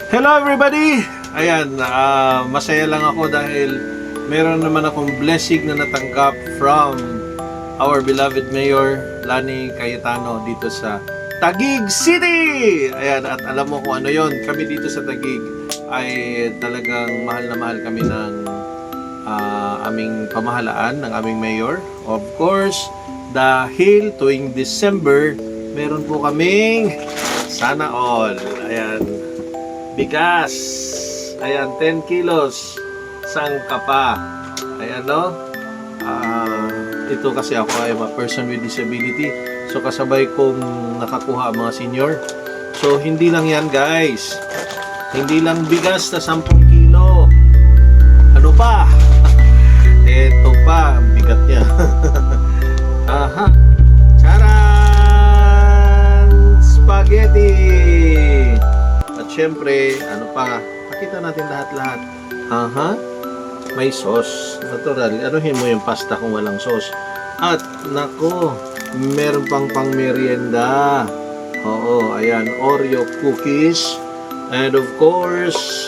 Hello everybody! Ayan, masaya lang ako dahil meron naman akong blessing na natanggap from our beloved Mayor Lani Cayetano dito sa Taguig City! Ayan, at alam mo kung ano yon, kami dito sa Taguig ay talagang mahal na mahal kami ng aming pamahalaan, ng aming Mayor. Of course, dahil tuwing December, meron po kaming sana all. Ayan, bigas. Ayan, 10 kilos. Sangka pa. Ayan, no? Ito kasi ako ay a person with disability. So, kasabay kong nakakuha mga senior. So, hindi lang yan, guys. Hindi lang bigas na 10 kilo. Ano pa? Ito pa. Ang bigat niya. Aha. Charan! Spaghetti! At syempre, ano pa? Pakita natin lahat-lahat. Aha. May sauce. Natural. Anuhin mo yung pasta kung walang sauce. At, nako, meron pang merienda. Oo, ayan. Oreo cookies. And of course,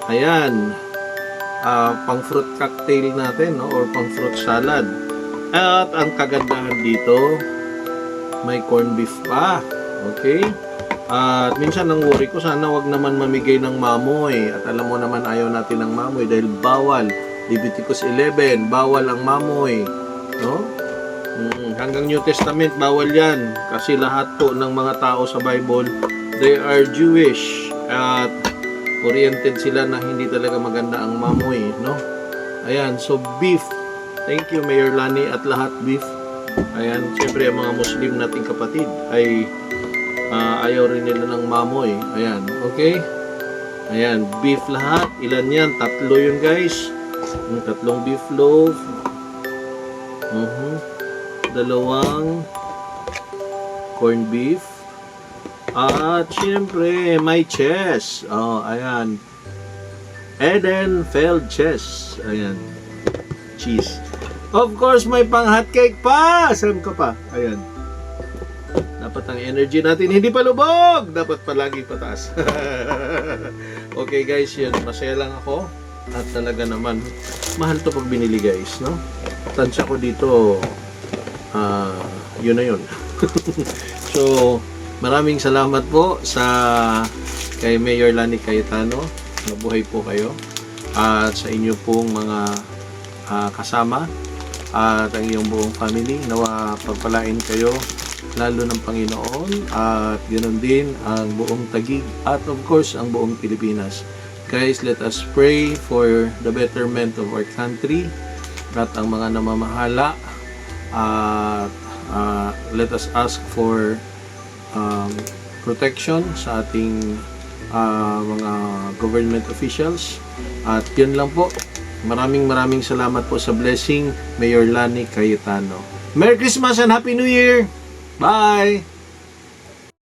ayan. Pang fruit cocktail natin, no? Or pang fruit salad. At ang kagandahan dito, may corned beef pa. Okay? At minsan ang worry ko, sana wag naman mamigay ng mamoy. At alam mo naman ayaw natin ng mamoy dahil bawal. Leviticus 11, bawal ang mamoy. No? Hanggang New Testament, bawal yan. Kasi lahat po ng mga tao sa Bible, they are Jewish. At oriented sila na hindi talaga maganda ang mamoy. No? Ayan, so beef. Thank you, Mayor Lani, at lahat beef. Ayan, siyempre ang mga Muslim nating kapatid ay ayaw rin nila ng mamoy. Ayan, okay? Ayan, beef lahat. Ilan yan? 3 yun, guys. 3 beef loaf. 2 corned beef. At syempre, may cheese. Oh, ayan. Edenfeld cheese. Ayan. Cheese. Of course, may pang hotcake pa. Saan ka pa? Ayan. Dapat ang energy natin hindi pa lubog. Dapat palagi pataas. Okay guys, yun. Masaya lang ako. At talaga naman, mahal to pag binili guys, no? Tansya ko dito, yun na yun. So, maraming salamat po sa kay Mayor Lani Cayetano. Mabuhay po kayo. At sa inyo pong mga kasama at ang iyong buong family. Nawa pagpalain kayo lalo ng Panginoon at ganoon din ang buong Taguig at of course ang buong Pilipinas. Guys, let us pray for the betterment of our country at ang mga namamahala at let us ask for protection sa ating mga government officials at yun lang po. Maraming salamat po sa blessing, Mayor Lani Cayetano. Merry Christmas and Happy New Year! Bye!